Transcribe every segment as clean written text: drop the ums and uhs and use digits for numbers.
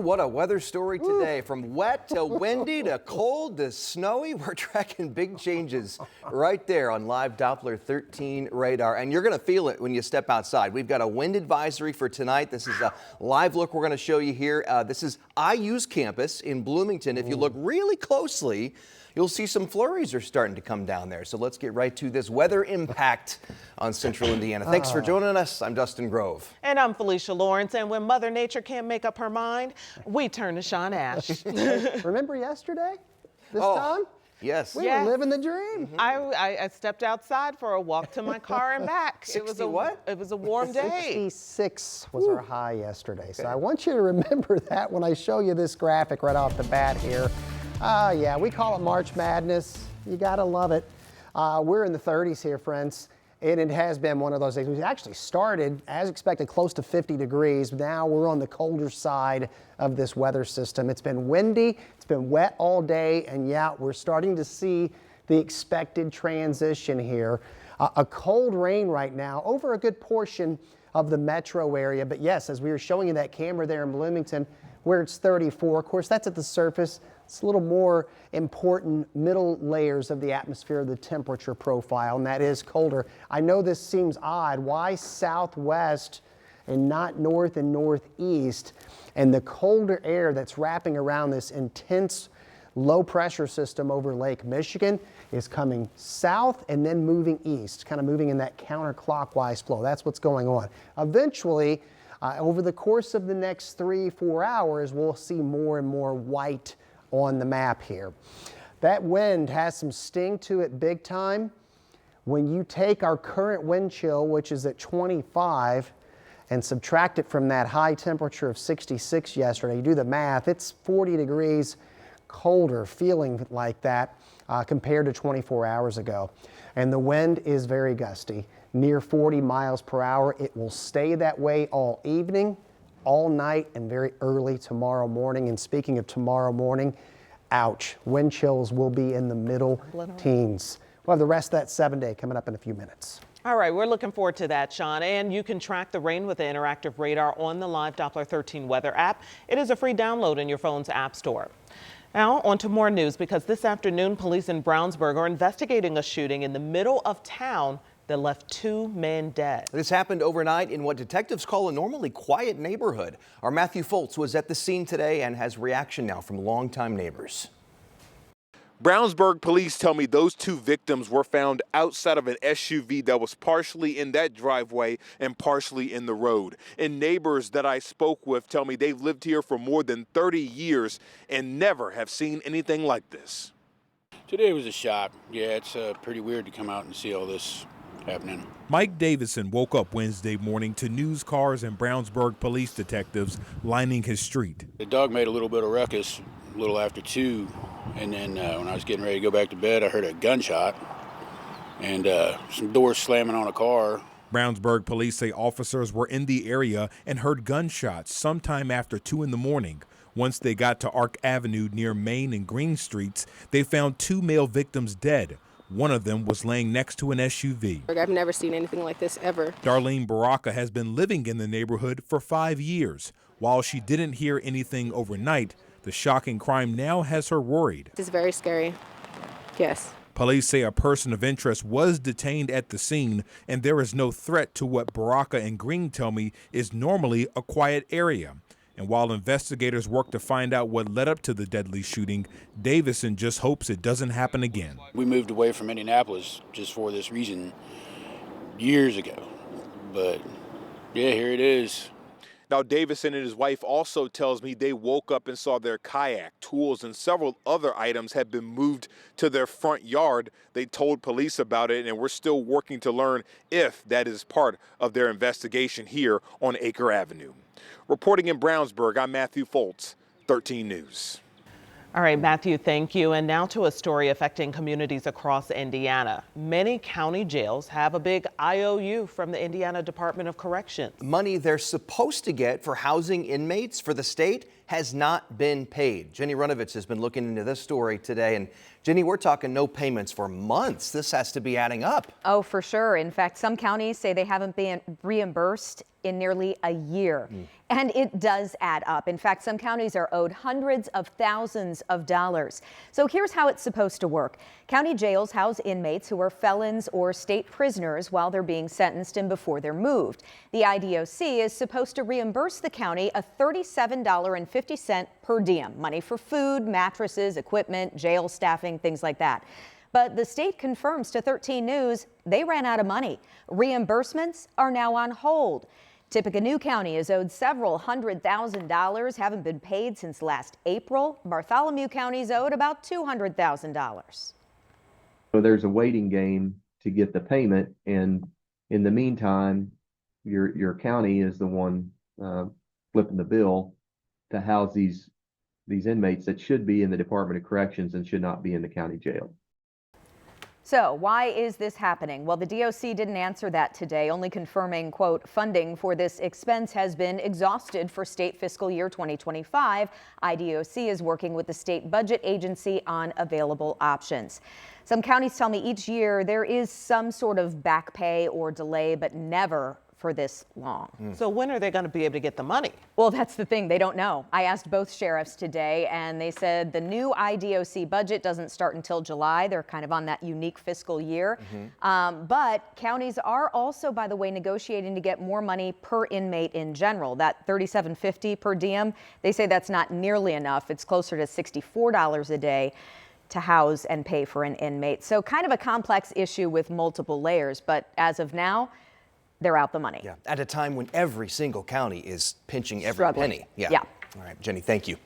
what a weather story today. From wet to windy to cold to snowy, we're tracking big changes right there on live Doppler 13 radar. And you're going to feel it when you step outside. We've got a wind advisory for tonight. This is a live look we're going to show you here. This is IU's campus in Bloomington. If you look really closely, you'll see some flurries are starting to come down there. So let's get right to this weather impact on central Indiana. Thanks for joining us. I'm Dustin Grove. And I'm Felicia Lawrence. And when Mother Nature can't make up her mind, we turn to Sean Ash. Remember yesterday? This time? Yes. We were living the dream. I stepped outside for a walk to my car and back. It was a warm day. 66 was our high yesterday. So I want you to remember that when I show you this graphic right off the bat here. Yeah, we call it March Madness. You gotta love it. We're in the 30s here, friends, and it has been one of those days. We actually started, as expected, close to 50 degrees. Now we're on the colder side of this weather system. It's been windy, it's been wet all day, and yeah, we're starting to see the expected transition here. A cold rain right now over a good portion of the metro area, but yes, as we were showing you that camera there in Bloomington, where it's 34, of course, that's at the surface. It's a little more important middle layers of the atmosphere, the temperature profile, and that is colder. I know this seems odd. Why southwest and not north and northeast? And the colder air that's wrapping around this intense low pressure system over Lake Michigan is coming south and then moving east, kind of moving in that counterclockwise flow. That's what's going on. Eventually, over the course of the next 3-4 hours, we'll see more and more white on the map here. That wind has some sting to it big time. When you take our current wind chill, which is at 25, and subtract it from that high temperature of 66 yesterday, you do the math, it's 40 degrees colder, feeling like that compared to 24 hours ago. And the wind is very gusty, near 40 miles per hour. It will stay that way all evening, all night, and very early tomorrow morning. And speaking of tomorrow morning, ouch, wind chills will be in the middle teens. We'll have the rest of that 7-day coming up in a few minutes. All right, we're looking forward to that, Sean. And you can track the rain with the interactive radar on the live Doppler 13 weather app. It is a free download in your phone's app store. Now, on to more news, because this afternoon, police in Brownsburg are investigating a shooting in the middle of town that left 2 men dead. This happened overnight in what detectives call a normally quiet neighborhood. Our Matthew Foltz was at the scene today and has reaction now from longtime neighbors. Brownsburg police tell me those 2 victims were found outside of an SUV that was partially in that driveway and partially in the road. And neighbors that I spoke with tell me they've lived here for more than 30 years and never have seen anything like this. Today was a shock. Yeah, it's pretty weird to come out and see all this happening. Mike Davison woke up Wednesday morning to news cars and Brownsburg police detectives lining his street. The dog made a little bit of ruckus a little after 2, and then when I was getting ready to go back to bed, I heard a gunshot and some doors slamming on a car. Brownsburg police say officers were in the area and heard gunshots sometime after 2 in the morning. Once they got to Ark Avenue near Main and Green Streets, they found 2 male victims dead. One of them was laying next to an SUV. I've never seen anything like this ever. Darlene Baraka has been living in the neighborhood for 5 years. While she didn't hear anything overnight, the shocking crime now has her worried. It's very scary. Yes. Police say a person of interest was detained at the scene, and there is no threat to what Baraka and Green tell me is normally a quiet area. And while investigators work to find out what led up to the deadly shooting, Davison just hopes it doesn't happen again. We moved away from Indianapolis just for this reason years ago. But yeah, here it is. Now, Davison and his wife also tells me they woke up and saw their kayak, tools, and several other items had been moved to their front yard. They told police about it, and we're still working to learn if that is part of their investigation here on Acre Avenue. Reporting in Brownsburg, I'm Matthew Foltz, 13 News. All right, Matthew, thank you. And now to a story affecting communities across Indiana. Many county jails have a big IOU from the Indiana Department of Corrections. Money they're supposed to get for housing inmates for the state has not been paid. Jenny Runovitz has been looking into this story today. And Jenny, we're talking no payments for months. This has to be adding up. Oh, for sure. In fact, some counties say they haven't been reimbursed in nearly a year. And it does add up. In fact, some counties are owed hundreds of thousands of dollars. So here's how it's supposed to work. County jails house inmates who are felons or state prisoners while they're being sentenced and before they're moved. The IDOC is supposed to reimburse the county a $37.50 per diem, money for food, mattresses, equipment, jail staffing, things like that. But the state confirms to 13 News they ran out of money. Reimbursements are now on hold. Tippecanoe County is owed several $100,000, haven't been paid since last April. Bartholomew County is owed about $200,000. So there's a waiting game to get the payment, and in the meantime, your county is the one flipping the bill to house these inmates that should be in the Department of Corrections and should not be in the county jail. So why is this happening? Well, the DOC didn't answer that today, only confirming, quote, funding for this expense has been exhausted for state fiscal year 2025. IDOC is working with the state budget agency on available options. Some counties tell me each year there is some sort of back pay or delay, but never for this long. So when are they going to be able to get the money? Well, that's the thing. They don't know. I asked both sheriffs today, and they said the new IDOC budget doesn't start until July. They're kind of on that unique fiscal year. But counties are also, by the way, negotiating to get more money per inmate in general. That $37.50 per diem, they say that's not nearly enough. It's closer to $64 a day to house and pay for an inmate. So kind of a complex issue with multiple layers. But as of now, they're out the money. Yeah, at a time when every single county is pinching every Struggling. penny. Yeah. Yeah. All right, Jenny, thank you.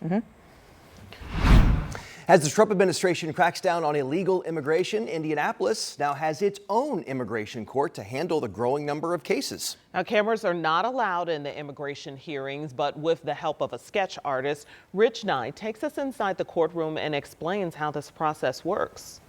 As the Trump administration cracks down on illegal immigration, Indianapolis now has its own immigration court to handle the growing number of cases. Now, cameras are not allowed in the immigration hearings, but with the help of a sketch artist, Rich Nye takes us inside the courtroom and explains how this process works.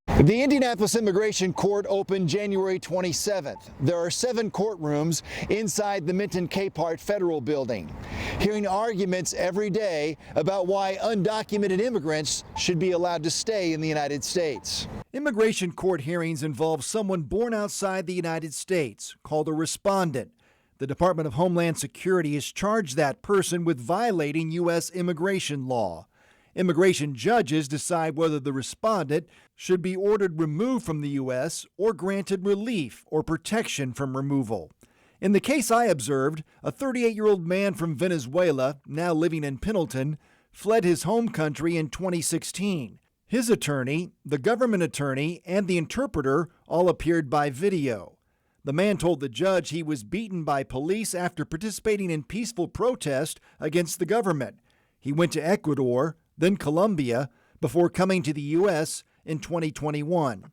The Indianapolis Immigration Court opened January 27th. There are 7 courtrooms inside the Minton Capehart Federal Building, hearing arguments every day about why undocumented immigrants should be allowed to stay in the United States. Immigration court hearings involve someone born outside the United States, called a respondent. The Department of Homeland Security has charged that person with violating U.S. immigration law. Immigration judges decide whether the respondent should be ordered removed from the U.S. or granted relief or protection from removal. In the case I observed, a 38-year-old man from Venezuela, now living in Pendleton, fled his home country in 2016. His attorney, the government attorney, and the interpreter all appeared by video. The man told the judge he was beaten by police after participating in peaceful protest against the government. He went to Ecuador, then Colombia, before coming to the U.S. in 2021.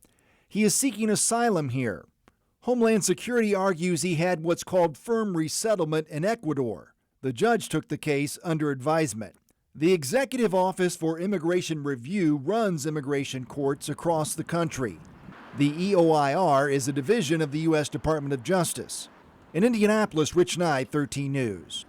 He is seeking asylum here. Homeland Security argues he had what's called firm resettlement in Ecuador. The judge took the case under advisement. The Executive Office for Immigration Review runs immigration courts across the country. The EOIR is a division of the U.S. Department of Justice. In Indianapolis, Rich Nye, 13 News.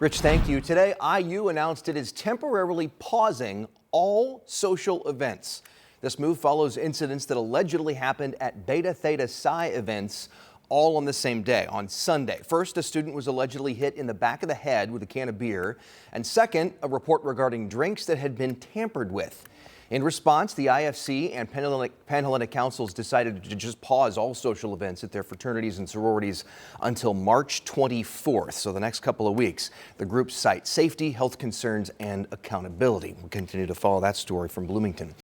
Rich, thank you. Today, IU announced it is temporarily pausing all social events. This move follows incidents that allegedly happened at Beta Theta Psi events all on the same day, on Sunday. First, a student was allegedly hit in the back of the head with a can of beer. And second, a report regarding drinks that had been tampered with. In response, the IFC and Panhellenic Councils decided to just pause all social events at their fraternities and sororities until March 24th, so the next couple of weeks. The groups cite safety, health concerns, and accountability. We'll continue to follow that story from Bloomington.